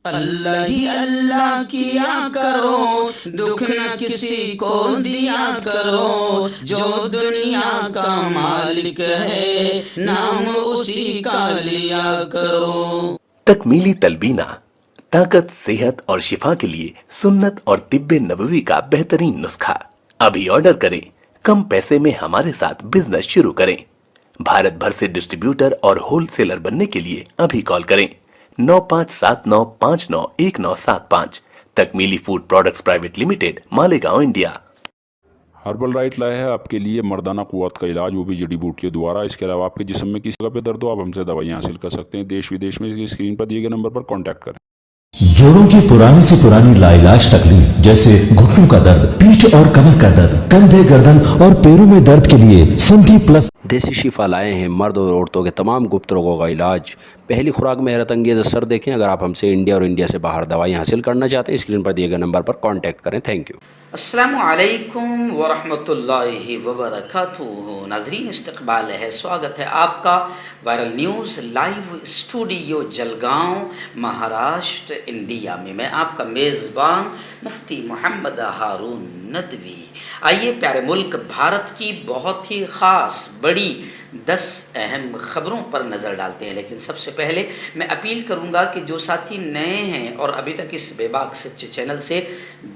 اللہ ہی اللہ کیا کرو، دکھ نہ کسی کو دیا کرو، جو دنیا کا مالک ہے نام اسی کا لیا کرو۔ تکمیلی تلبینہ طاقت، صحت اور شفا کے لیے سنت اور طب نبوی کا بہترین نسخہ۔ ابھی آرڈر کریں، کم پیسے میں ہمارے ساتھ بزنس شروع کریں۔ بھارت بھر سے ڈسٹریبیوٹر اور ہول سیلر بننے کے لیے ابھی کال کریں 9579591975۔ Takmeeli food products private limited, Malegaon, India. Herbal right لائے ہے آپ کے لیے مردانہ قوت کا علاج، وہ بھی جڑی بوٹیوں دوارا۔ اس کے علاوہ آپ کے جسم میں کسی جگہ پہ درد ہو، آپ ہم سے دوائیاں حاصل کر سکتے ہیں دیش ودیش میں۔ اسکرین پر دیے گئے نمبر پر کانٹیکٹ کریں۔ جوڑوں کی پرانی سے پرانی لاعلاج تکلیف جیسے گھٹنوں کا درد، پیٹھ اور کمر کا درد، کندھے، گردن اور پیروں میں درد کے لیے سنٹی پلس دیسی شفا لائے ہیں مرد اور عورتوں کے تمام گپت روگوں کا علاج۔ پہلی خوراک میں حیرت انگیز اثر دیکھیں۔ اگر آپ ہم سے انڈیا اور انڈیا سے باہر دوائیں حاصل کرنا چاہتے ہیں، اسکرین پر دیے گئے نمبر پر کانٹیکٹ کریں۔ Thank you. السلام علیکم ورحمۃ اللہ وبرکاتہ۔ ناظرین، استقبال ہے، سواگت ہے آپ کا viral news live studio Jalgaon, Maharashtra, India میں۔ میں آپ کا میزبان مفتی محمد ہارون ندوی۔ آئیے پیارے ملک بھارت کی بہت ہی خاص بڑی 10 اہم خبروں پر نظر ڈالتے ہیں، لیکن سب سے پہلے میں اپیل کروں گا کہ جو ساتھی نئے ہیں اور ابھی تک اس بے باک سچے چینل سے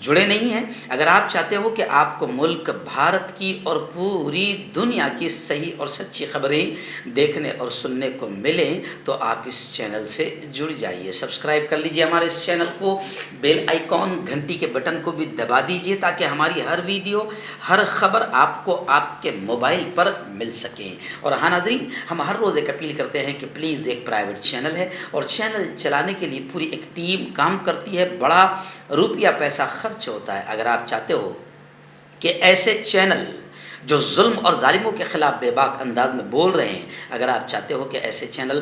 جڑے نہیں ہیں، اگر آپ چاہتے ہو کہ آپ کو ملک بھارت کی اور پوری دنیا کی صحیح اور سچی خبریں دیکھنے اور سننے کو ملیں تو آپ اس چینل سے جڑ جائیے، سبسکرائب کر لیجئے ہمارے اس چینل کو، بیل آئیکن گھنٹی کے بٹن کو بھی دبا دیجئے تاکہ ہماری ہر ویڈیو، ہر خبر آپ کو آپ کے موبائل پر مل سکیں۔ اور ہاں ناظرین، ہم ہر روز ایک اپیل کرتے ہیں کہ پلیز، ایک پرائیویٹ چینل ہے اور چینل چلانے کے لیے پوری ایک ٹیم کام کرتی ہے، بڑا روپیہ پیسہ خرچ ہوتا ہے۔ اگر آپ چاہتے ہو کہ ایسے چینل جو ظلم اور ظالموں کے خلاف بے باک انداز میں بول رہے ہیں، اگر آپ چاہتے ہو کہ ایسے چینل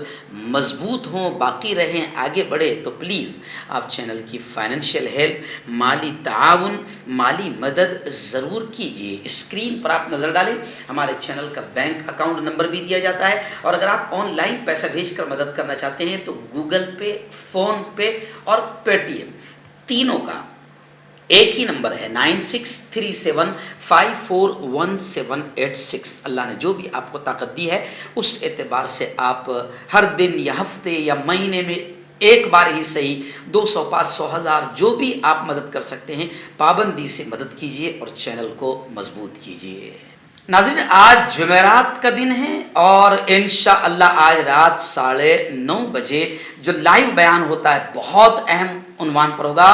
مضبوط ہوں، باقی رہیں، آگے بڑھے، تو پلیز آپ چینل کی فائنینشیل ہیلپ، مالی تعاون، مالی مدد ضرور کیجیے۔ اسکرین پر آپ نظر ڈالیں، ہمارے چینل کا بینک اکاؤنٹ نمبر بھی دیا جاتا ہے، اور اگر آپ آن لائن پیسہ بھیج کر مدد کرنا چاہتے ہیں تو گوگل پے، فون پے اور پے ٹی ایم تینوں کا ایک ہی نمبر ہے 9637541786۔ اللہ نے جو بھی آپ کو طاقت دی ہے اس اعتبار سے آپ ہر دن یا ہفتے یا مہینے میں ایک بار ہی صحیح 200، 500، 1000 جو بھی آپ مدد کر سکتے ہیں پابندی سے مدد کیجیے اور چینل کو مضبوط کیجیے۔ ناظرین، آج جمعرات کا دن ہے اور انشاءاللہ آج رات 9:30 بجے جو لائیو بیان ہوتا ہے بہت اہم عنوان پر ہوگا،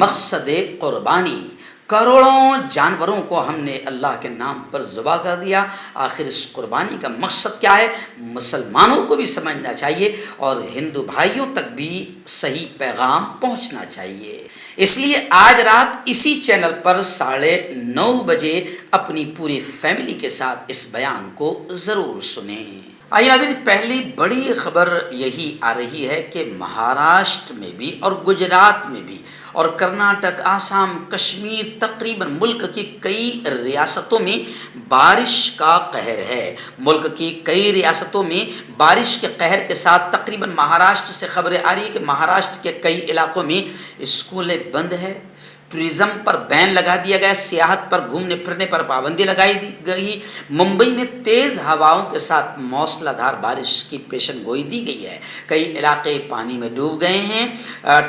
مقصد قربانی۔ کروڑوں جانوروں کو ہم نے اللہ کے نام پر ذبح کر دیا، آخر اس قربانی کا مقصد کیا ہے مسلمانوں کو بھی سمجھنا چاہیے اور ہندو بھائیوں تک بھی صحیح پیغام پہنچنا چاہیے۔ اس لیے آج رات اسی چینل پر 9:30 بجے اپنی پوری فیملی کے ساتھ اس بیان کو ضرور سنیں۔ آئیے ناظرین، پہلی بڑی خبر یہی آ رہی ہے کہ مہاراشٹر میں بھی اور گجرات میں بھی اور کرناٹک، آسام، کشمیر، تقریباً ملک کی کئی ریاستوں میں بارش کا قہر ہے۔ ملک کی کئی ریاستوں میں بارش کے قہر کے ساتھ تقریباً مہاراشٹر سے خبریں آ رہی ہے کہ مہاراشٹر کے کئی علاقوں میں اسکولیں بند ہیں، ٹورزم پر بین لگا دیا گیا، سیاحت پر، گھومنے پھرنے پر پابندی لگائی گئی۔ ممبئی میں تیز ہواؤں کے ساتھ موسلا دھار بارش کی پیشن گوئی دی گئی ہے، کئی علاقے پانی میں ڈوب گئے ہیں،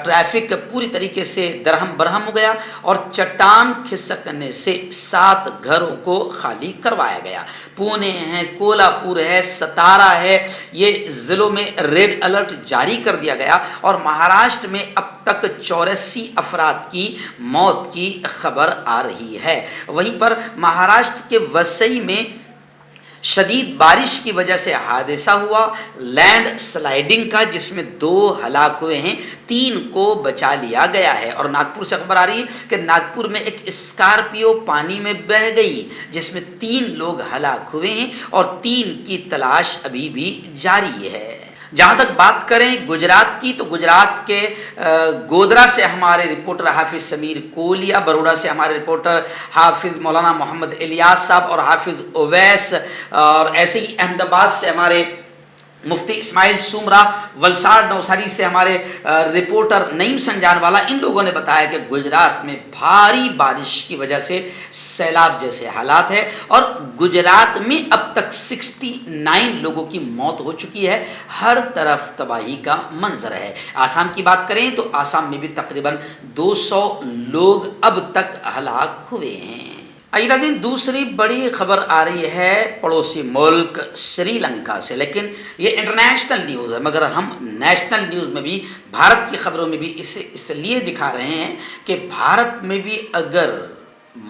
ٹریفک پوری طریقے سے درہم برہم ہو گیا اور چٹان کھسکنے سے 7 گھروں کو خالی کروایا گیا۔ پونے ہے، کولہاپور ہے، ستارا ہے، یہ ضلعوں میں ریڈ الرٹ جاری کر دیا گیا اور مہاراشٹر میں اب تک 84 افراد کی موت کی خبر آ رہی ہے۔ وہیں پر مہاراشٹر کے وسئی میں شدید بارش کی وجہ سے حادثہ ہوا لینڈ سلائیڈنگ کا، جس میں 2 ہلاک ہوئے ہیں، 3 کو بچا لیا گیا ہے۔ اور ناگپور سے خبر آ رہی ہے کہ ناگپور میں ایک اسکارپیو پانی میں بہہ گئی جس میں 3 لوگ ہلاک ہوئے ہیں اور 3 کی تلاش ابھی بھی جاری ہے۔ جہاں تک بات کریں گجرات کی تو گجرات کے گودرا سے ہمارے رپورٹر حافظ سمیر کولیا، بروڑا سے ہمارے رپورٹر حافظ مولانا محمد الیاس صاحب اور حافظ اویس، اور ایسے ہی احمد آباد سے ہمارے مفتی اسماعیل سومرا ولساڑ نوساری سے ہمارے رپورٹر نعیم سنجان والا، ان لوگوں نے بتایا کہ گجرات میں بھاری بارش کی وجہ سے سیلاب جیسے حالات ہے، اور گجرات میں اب تک 69 لوگوں کی موت ہو چکی ہے، ہر طرف تباہی کا منظر ہے۔ آسام کی بات کریں تو آسام میں بھی تقریباً 200 لوگ اب تک ہلاک ہوئے ہیں۔ ناظرین، دوسری بڑی خبر آ رہی ہے پڑوسی ملک سری لنکا سے، لیکن یہ انٹرنیشنل نیوز ہے، مگر ہم نیشنل نیوز میں بھی بھارت کی خبروں میں بھی اسے اس لیے دکھا رہے ہیں کہ بھارت میں بھی اگر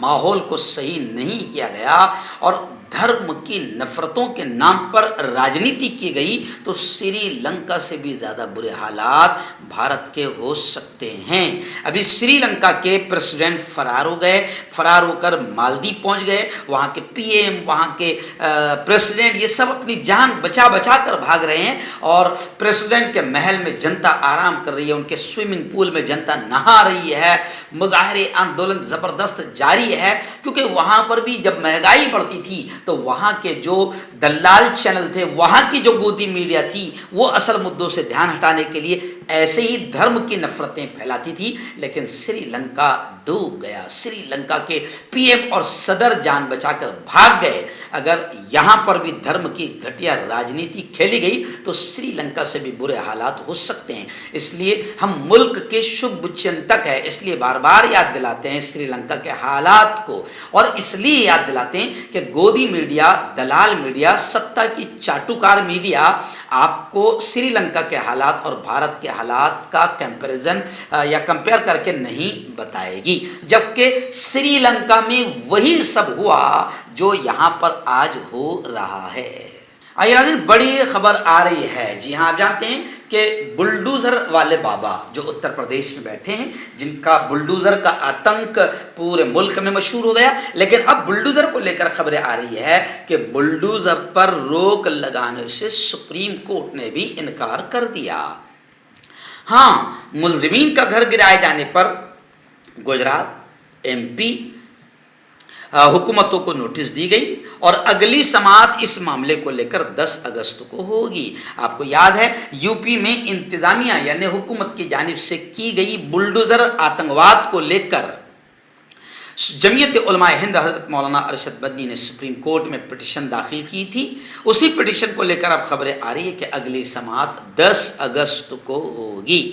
ماحول کو صحیح نہیں کیا گیا اور دھرم کی نفرتوں کے نام پر راجنیتی کی گئی تو سری لنکا سے بھی زیادہ برے حالات بھارت کے ہو سکتے ہیں۔ ابھی سری لنکا کے پریزیڈنٹ فرار ہو گئے، فرار ہو کر مالدیپ پہنچ گئے، وہاں کے پی ایم، وہاں کے پریزیڈنٹ، یہ سب اپنی جان بچا بچا کر بھاگ رہے ہیں، اور پریزیڈنٹ کے محل میں جنتا آرام کر رہی ہے، ان کے سوئمنگ پول میں جنتا نہا رہی ہے، مظاہرے آندولن زبردست جاری ہے، کیونکہ وہاں پر بھی جب مہنگائی بڑھتی تھی تو وہاں کے جو دلال چینل تھے، وہاں کی جو گودی میڈیا تھی، وہ اصل مدعوں سے دھیان ہٹانے کے لیے ایسے ہی دھرم کی نفرتیں پھیلاتی تھی، لیکن سری لنکا ڈوب گیا۔ سری لنکا کے پی ایم اور صدر جان بچا کر بھاگ گئے۔ اگر یہاں پر بھی دھرم کی گھٹیا راجنیتی کھیلی گئی تو سری لنکا سے بھی برے حالات ہو سکتے ہیں۔ اس لیے ہم ملک کے شبھ چنتک ہیں، اس لیے بار بار یاد دلاتے ہیں سری لنکا کے حالات کو، اور اس لیے یاد دلاتے ہیں کہ گودی میڈیا، دلال میڈیا، ستا کی چاٹوکار میڈیا آپ کو سری لنکا کے حالات اور بھارت کے حالات کا کمپیریزن یا کمپیئر کر کے نہیں بتائے گی، جبکہ سری لنکا میں وہی سب ہوا جو یہاں پر آج ہو رہا ہے۔ آئیے ناظرین، بڑی خبر آ رہی ہے، جی ہاں، آپ جانتے ہیں کہ بلڈوزر والے بابا جو اتر پردیش میں بیٹھے ہیں، جن کا بلڈوزر کا آتنک پورے ملک میں مشہور ہو گیا، لیکن اب بلڈوزر کو لے کر خبریں آ رہی ہے کہ بلڈوزر پر روک لگانے سے سپریم کورٹ نے بھی انکار کر دیا۔ ہاں، ملزمین کا گھر گرائے جانے پر گجرات، ایم پی حکومتوں کو نوٹس دی گئی، اور اگلی سماعت اس معاملے کو لے کر 10 اگست کو ہوگی۔ آپ کو یاد ہے یو پی میں انتظامیہ یعنی حکومت کی جانب سے کی گئی بلڈوزر آتنکواد کو لے کر جمعیت علماء ہند حضرت مولانا ارشد مدنی نے سپریم کورٹ میں پٹیشن داخل کی تھی۔ اسی پٹیشن کو لے کر اب خبریں آ رہی ہے کہ اگلی سماعت 10 اگست کو ہوگی۔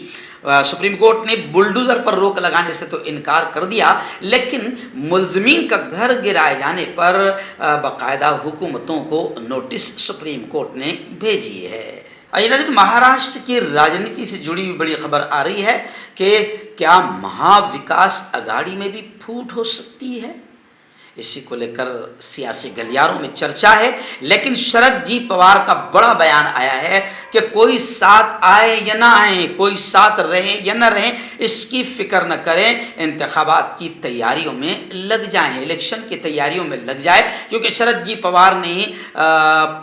سپریم کورٹ نے بلڈوزر پر روک لگانے سے تو انکار کر دیا، لیکن ملزمین کا گھر گرائے جانے پر باقاعدہ حکومتوں کو نوٹس سپریم کورٹ نے بھیجی ہے۔ مہاراشٹر کی راجنیتی سے جڑی ہوئی بڑی خبر آ رہی ہے کہ کیا مہا وکاس اگاڑی میں بھی پھوٹ ہو سکتی ہے؟ اسی کو لے کر سیاسی گلیاروں میں چرچا ہے، لیکن شرد جی پوار کا بڑا بیان آیا ہے کہ کوئی ساتھ آئے یا نہ آئے، کوئی ساتھ رہے یا نہ رہے، اس کی فکر نہ کریں، انتخابات کی تیاریوں میں لگ جائیں، الیکشن کی تیاریوں میں لگ جائے، کیونکہ شرد جی پوار نے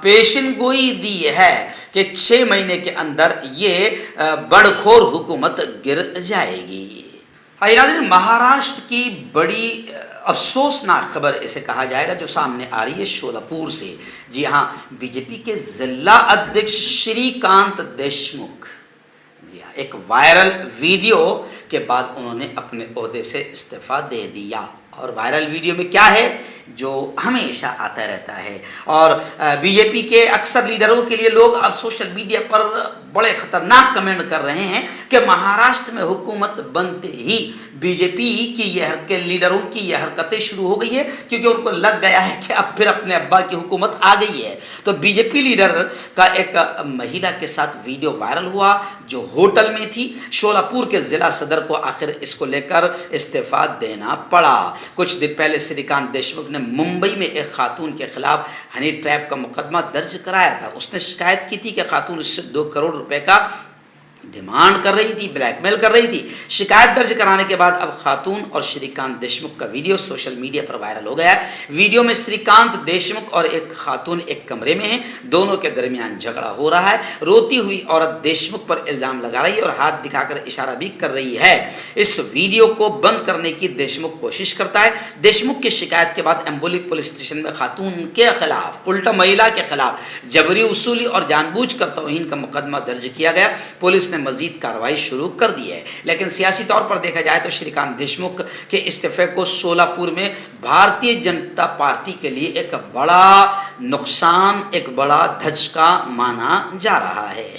پیشن گوئی دی ہے کہ 6 مہینے کے اندر یہ بڑخور حکومت گر جائے گی۔ مہاراشٹر کی بڑی افسوسناک خبر اسے کہا جائے گا جو سامنے آ رہی ہے شولاپور سے۔ جی ہاں، بی جے پی کے ضلع ادھیکش شری کانت دیشمکھ، جی ہاں، ایک وائرل ویڈیو کے بعد انہوں نے اپنے عہدے سے استعفیٰ دے دیا، اور وائرل ویڈیو میں کیا ہے جو ہمیشہ آتا رہتا ہے، اور بی جے پی کے اکثر لیڈروں کے لیے لوگ اب سوشل میڈیا پر بڑے خطرناک کمنٹ کر رہے ہیں کہ مہاراشٹر میں حکومت بنتے ہی بی جے پی کی لیڈروں کی یہ حرکتیں شروع ہو گئی ہے، کیونکہ ان کو لگ گیا ہے کہ اب پھر اپنے ابا کی حکومت آ گئی ہے۔ تو بی جے پی لیڈر کا ایک مہیلا کے ساتھ ویڈیو وائرل ہوا جو ہوٹل میں تھی۔ شولاپور کے ضلع صدر کو آخر اس کو لے کر استعفیٰ دینا پڑا۔ کچھ دن پہلے شری کانت دیشمکھ نے ممبئی میں ایک خاتون کے خلاف ہنی ٹریپ کا مقدمہ درج کرایا تھا۔ اس نے شکایت کی تھی کہ خاتون اس سے 2 کروڑ روپے کا ڈیمانڈ کر رہی تھی, بلیک میل کر رہی تھی. شکایت درج کرانے کے بعد اب خاتون اور شری کانت دیشمکھ کا ویڈیو سوشل میڈیا پر وائرل ہو گیا ہے. ویڈیو میں شری کانت دیشمکھ اور ایک خاتون ایک کمرے میں ہیں. دونوں کے درمیان جھگڑا ہو رہا ہے. روتی ہوئی عورت دیشمکھ پر الزام لگا رہی ہے اور ہاتھ دکھا کر اشارہ بھی کر رہی ہے. اس ویڈیو کو بند کرنے کی دیشمکھ کوشش کرتا ہے. دیشمکھ کی شکایت کے بعد امبولی پولیس اسٹیشن میں خاتون کے خلاف, الٹا مہیلا کے خلاف جبری وصولی اور جان بوجھ کر توہین کا مقدمہ درج کیا گیا. پولیس نے مزید کارروائی شروع کر دی ہے. لیکن سیاسی طور پر دیکھا جائے تو شری کانت دیشمکھ کے استعفے کو سولہ پور میں بھارتیہ جنتا پارٹی کے لیے ایک بڑا نقصان, ایک بڑا دھچکا مانا جا رہا ہے.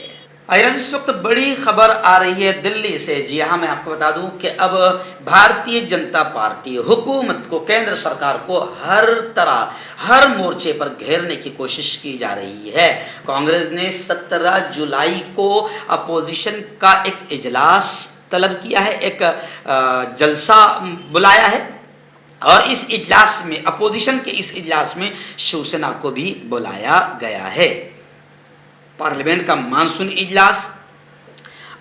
اس وقت بڑی خبر آ رہی ہے دلی سے. جی ہاں, میں آپ کو بتا دوں کہ اب بھارتیہ جنتا پارٹی حکومت کو, کیندر سرکار کو ہر طرح, ہر مورچے پر گھیرنے کی کوشش کی جا رہی ہے. کانگریس نے 17 جولائی کو اپوزیشن کا ایک اجلاس طلب کیا ہے, ایک جلسہ بلایا ہے, اور اس اجلاس میں, اپوزیشن کے اس اجلاس میں شیو سینا کو بھی بلایا گیا ہے. پارلیمنٹ کا مانسون اجلاس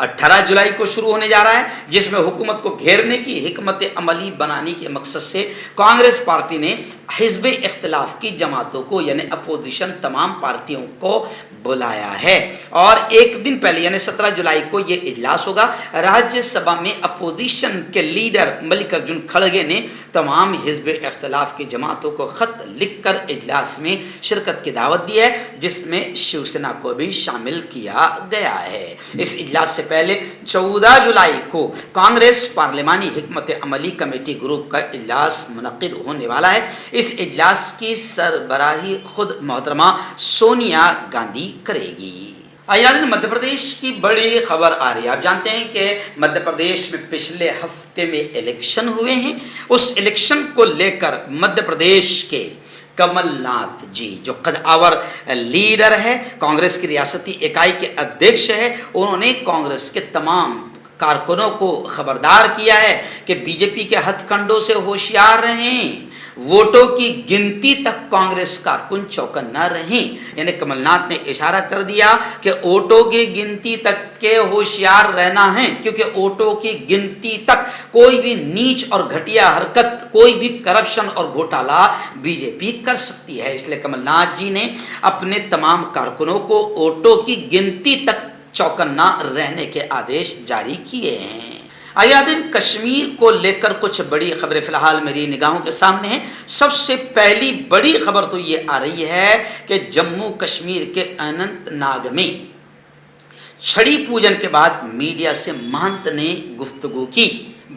18 جولائی کو شروع ہونے جا رہا ہے, جس میں حکومت کو گھیرنے کی حکمت عملی بنانے کے مقصد سے کانگریس پارٹی نے حزب اختلاف کی جماعتوں کو, یعنی اپوزیشن تمام پارٹیوں کو بلایا ہے. اور ایک دن پہلے یعنی 17 جولائی کو یہ اجلاس ہوگا. راجیہ سبھا میں اپوزیشن کے لیڈر ملکارجن کھڑگے نے تمام حزب اختلاف کی جماعتوں کو خط لکھ کر اجلاس میں شرکت کی دعوت دی ہے, جس میں شیو سینا کو بھی شامل کیا گیا ہے. اس اجلاس سے پہلے 14 جولائی کو کانگریس پارلیمانی حکمت عملی کمیٹی گروپ کا اجلاس منعقد ہونے والا ہے. اس اجلاس کی سربراہی خود محترمہ سونیا گاندھی کرے گی. مدھیہ پردیش کی بڑی خبر آ رہی ہے. آپ جانتے ہیں کہ مدھیہ پردیش میں پچھلے ہفتے میں الیکشن ہوئے ہیں. اس الیکشن کو لے کر مدھیہ پردیش کے کمل ناتھ جی, جو قد آور لیڈر ہے, کانگریس کی ریاستی اکائی کے ادھیکش ہے, انہوں نے کانگریس کے تمام کارکنوں کو خبردار کیا ہے کہ بی جے پی کے ہتھ کنڈوں سے ہوشیار رہیں, ووٹوں کی گنتی تک کانگریس کارکن چوکنا رہیں. یعنی کمل ناتھ نے اشارہ کر دیا کہ ووٹوں کی گنتی تک کے ہوشیار رہنا ہے, کیونکہ ووٹوں کی گنتی تک کوئی بھی نیچ اور گھٹیا حرکت, کوئی بھی کرپشن اور گھوٹالا بی جے پی کر سکتی ہے. اس لیے کمل ناتھ جی نے اپنے تمام کارکنوں کو ووٹوں کی گنتی تک چوکنا رہنے کے آدیش جاری کیے ہیں. دن کشمیر کو لے کر کچھ بڑی خبریں فی الحال میری نگاہوں کے سامنے ہیں. سب سے پہلی بڑی خبر تو یہ آ رہی ہے کہ جموں کشمیر کے اننت ناگ میں چھڑی پوجن کے بعد میڈیا سے مہنت نے گفتگو کی,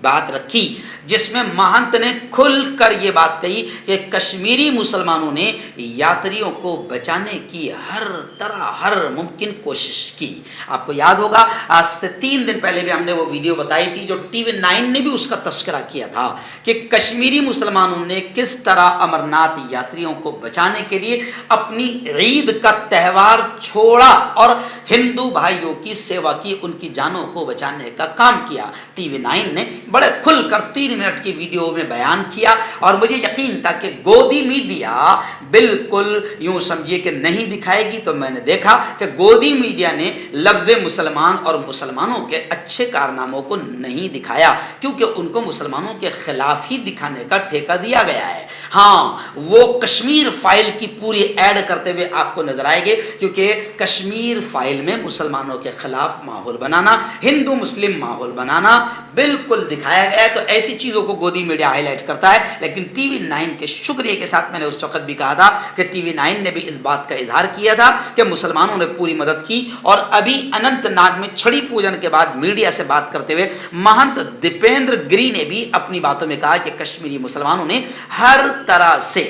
بات رکھی, جس میں مہنت نے کھل کر یہ بات کہی کہ کشمیری مسلمانوں نے یاتریوں کو بچانے کی ہر طرح, ہر ممکن کوشش کی. آپ کو یاد ہوگا آج سے 3 دن پہلے بھی ہم نے وہ ویڈیو بتائی تھی, جو ٹی وی 9 نے بھی اس کا تذکرہ کیا تھا کہ کشمیری مسلمانوں نے کس طرح امرناتھ یاتریوں کو بچانے کے لیے اپنی عید کا تہوار چھوڑا اور ہندو بھائیوں کی سیوا کی, ان کی جانوں کو بچانے کا کام کیا. ٹی وی 9 نے بڑے کھل کر 3 منٹ کی ویڈیو میں بیان کیا, اور مجھے یقین تھا کہ گودی میڈیا بالکل یوں سمجھیے کہ نہیں دکھائے گی. تو میں نے دیکھا کہ گودی میڈیا نے لفظ مسلمان اور مسلمانوں کے اچھے کارناموں کو نہیں دکھایا, کیونکہ ان کو مسلمانوں کے خلاف ہی دکھانے کا ٹھیکہ دیا گیا ہے. ہاں, وہ کشمیر فائل کی پوری ایڈ کرتے ہوئے آپ کو نظر آئے گے, کیونکہ کشمیر فائل میں مسلمانوں کے خلاف ماحول بنانا, ہندو مسلم ماحول بنانا بالکل دکھایا گیا ہے. تو ایسی چیزوں کو گودی میڈیا ہائی لائٹ کرتا ہے. لیکن ٹی وی 9 کے شکریہ کے ساتھ میں نے اس وقت بھی کہا تھا کہ ٹی وی 9 نے بھی اس بات کا اظہار کیا تھا کہ مسلمانوں نے پوری مدد کی. اور ابھی اننت ناگ میں چھڑی پوجن کے بعد میڈیا سے بات کرتے ہوئے مہنت دیپیندر گری نے بھی اپنی باتوں میں کہا کہ کشمیری مسلمانوں نے ہر طرح سے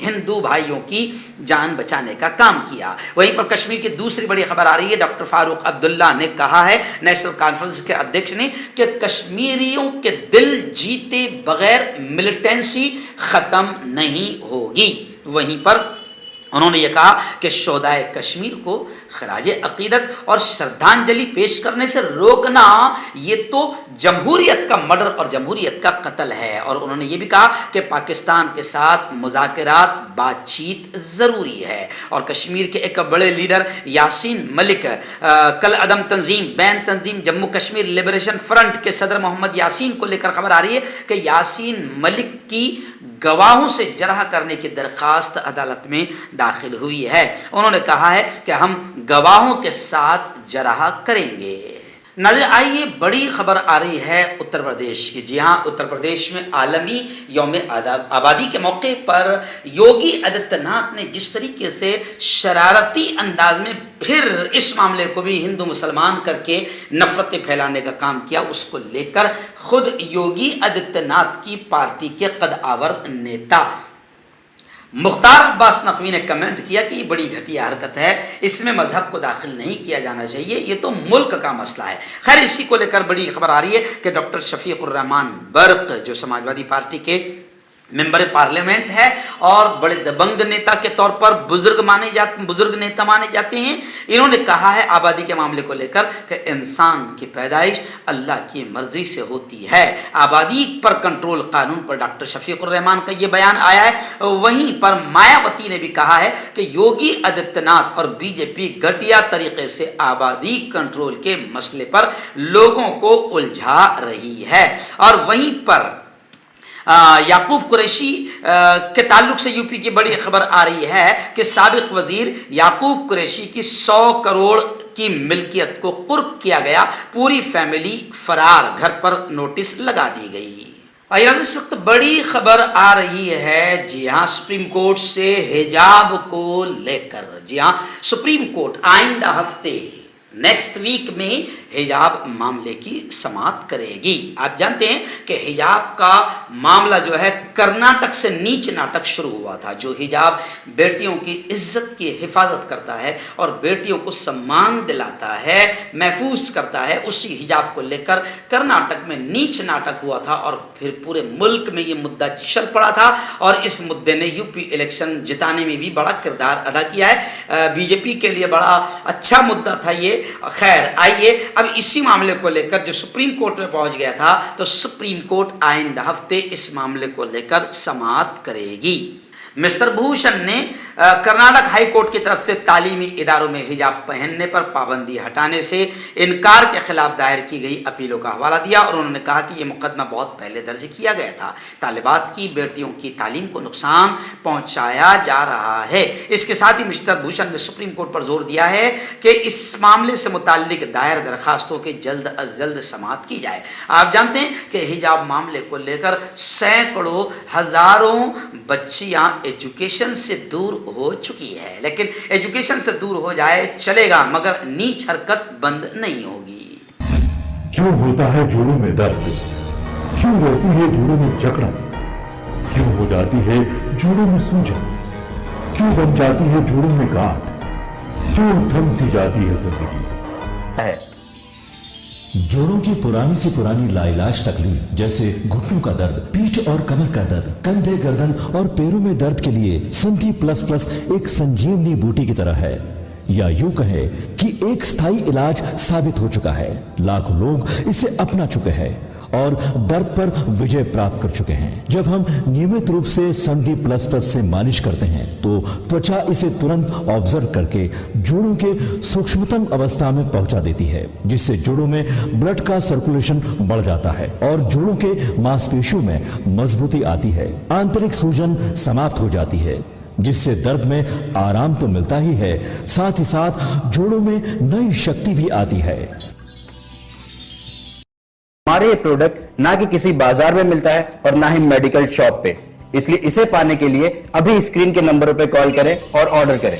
ہندو بھائیوں کی جان بچانے کا کام کیا. وہیں پر کشمیر کی دوسری بڑی خبر آ رہی ہے. ڈاکٹر فاروق عبداللہ نے کہا ہے, نیشنل کانفرنس کے ادھیکش نے, کہ کشمیریوں کے دل جیتے بغیر ملیٹنسی ختم نہیں ہوگی. وہیں پر انہوں نے یہ کہا کہ شہدائے کشمیر کو خراج عقیدت اور شردھانجلی پیش کرنے سے روکنا یہ تو جمہوریت کا مرڈر اور جمہوریت کا قتل ہے. اور انہوں نے یہ بھی کہا کہ پاکستان کے ساتھ مذاکرات بات چیت ضروری ہے. اور کشمیر کے ایک بڑے لیڈر یاسین ملک کل عدم تنظیم بین تنظیم جموں کشمیر لبریشن فرنٹ کے صدر محمد یاسین کو لے کر خبر آ رہی ہے کہ یاسین ملک کی گواہوں سے جرح کرنے کی درخواست عدالت میں داخل ہوئی ہے. انہوں نے کہا ہے کہ ہم گواہوں کے ساتھ جرح کریں گے. نظر آئیے بڑی خبر آ رہی ہے اتر پردیش کی. جی ہاں، اتر پردیش میں عالمی یوم آبادی کے موقع پر یوگی آدتیہ ناتھ نے جس طریقے سے شرارتی انداز میں پھر اس معاملے کو بھی ہندو مسلمان کر کے نفرتیں پھیلانے کا کام کیا، اس کو لے کر خود یوگی آدتیہ ناتھ کی پارٹی کے قدآور نیتا مختار عباس نقوی نے کمنٹ کیا کہ یہ بڑی گھٹیا حرکت ہے، اس میں مذہب کو داخل نہیں کیا جانا چاہیے، یہ تو ملک کا مسئلہ ہے. خیر، اسی کو لے کر بڑی خبر آ رہی ہے کہ ڈاکٹر شفیق الرحمان برق جو سماجوادی پارٹی کے ممبر پارلیمنٹ ہے اور بڑے دبنگ نیتا کے طور پر بزرگ نیتا مانے جاتے ہیں، انہوں نے کہا ہے آبادی کے معاملے کو لے کر کہ انسان کی پیدائش اللہ کی مرضی سے ہوتی ہے. آبادی پر کنٹرول قانون پر ڈاکٹر شفیق الرحمان کا یہ بیان آیا ہے. وہیں پر مایاوتی نے بھی کہا ہے کہ یوگی آدتیہ ناتھ اور بی جے پی گھٹیا طریقے سے آبادی کنٹرول کے مسئلے پر لوگوں کو الجھا رہی ہے. اور وہیں پر یعقوب قریشی کے تعلق سے یو پی کی بڑی خبر آ رہی ہے کہ سابق وزیر یعقوب قریشی کی 100 کروڑ کی ملکیت کو قرق کیا گیا، پوری فیملی فرار، گھر پر نوٹس لگا دی گئی. اس وقت بڑی خبر آ رہی ہے جی ہاں سپریم کورٹ سے حجاب کو لے کر. جی ہاں، سپریم کورٹ آئندہ ہفتے نیکسٹ ویک میں حجاب معاملے کی سماعت کرے گی. آپ جانتے ہیں کہ حجاب کا معاملہ جو ہے کرناٹک سے نیچ ناٹک شروع ہوا تھا، جو حجاب بیٹیوں کی عزت کی حفاظت کرتا ہے اور بیٹیوں کو سمان دلاتا ہے، محفوظ کرتا ہے. اسی حجاب کو لے کر کرناٹک میں نیچ ناٹک ہوا تھا اور پھر پورے ملک میں یہ مدعا چل پڑا تھا اور اس مدعے نے یو پی الیکشن جتانے میں بھی بڑا کردار ادا کیا ہے. بی جے پی کے لیے بڑا اچھا مدعا تھا یہ. خیر آئیے اب اسی معاملے کو لے کر جو سپریم کورٹ میں پہنچ گیا تھا تو سپریم کورٹ آئندہ ہفتے اس معاملے کو لے کر سماعت کرے گی. مسٹر بھوشن نے کرناٹک ہائی کورٹ کی طرف سے تعلیمی اداروں میں حجاب پہننے پر پابندی ہٹانے سے انکار کے خلاف دائر کی گئی اپیلوں کا حوالہ دیا اور انہوں نے کہا کہ یہ مقدمہ بہت پہلے درج کیا گیا تھا. طالبات کی بیٹیوں کی تعلیم کو نقصان پہنچایا جا رہا ہے. اس کے ساتھ ہی مسٹر بھوشن نے سپریم کورٹ پر زور دیا ہے کہ اس معاملے سے متعلق دائر درخواستوں کی جلد از جلد سماعت کی جائے. آپ جانتے ہیں کہ حجاب معاملے کو لے کر سینکڑوں ہزاروں بچیاں ایجوکیشن سے دور ہو چکی ہے، لیکن ایجوکیشن سے دور ہو جائے چلے گا مگر نیچ حرکت بند نہیں ہوگی. کیوں ہوتا ہے جوڑوں میں درد، کیوں رہتی ہے جوڑوں میں جکڑن، کیوں ہو جاتی ہے جوڑوں میں سوجن، کیوں بن جاتی ہے جوڑوں میں گاٹھ، کیوں تھم سی جاتی ہے زندگی. جوڑوں کی پرانی سے پرانی لاعلاج تکلیف جیسے گھٹنوں کا درد، پیٹھ اور کمر کا درد، کندھے گردن اور پیروں میں درد کے لیے سنتھی پلس پلس ایک سنجیونی بوٹی کی طرح ہے، یا یوں کہے کہ ایک ستھائی علاج ثابت ہو چکا ہے. لاکھوں لوگ اسے اپنا چکے ہیں اور درد پر وجے پراپت کر چکے ہیں. جب ہم نیمت روپ سے سندھی پلس پلس سے مالش کرتے ہیں تو توچا اسے ترنت آبزرو کر کے جوڑوں کے سوکشمتم اوستھا میں پہنچا دیتی ہے، جس سے جوڑوں میں بلڈ کا سرکولیشن بڑھ جاتا ہے اور جوڑوں کے ماس پیشیوں میں مضبوطی آتی ہے. آنترک سوجن سماپت ہو جاتی ہے، جس سے درد میں آرام تو ملتا ہی ہے، ساتھ ہی ساتھ جوڑوں میں نئی شکتی بھی آتی ہے. ہمارے یہ پروڈکٹ نہ کہ کسی بازار میں ملتا ہے اور نہ ہی میڈیکل شاپ پہ، اس لیے اسے پانے کے لیے ابھی اسکرین کے نمبروں پہ کال کریں اور آرڈر کریں.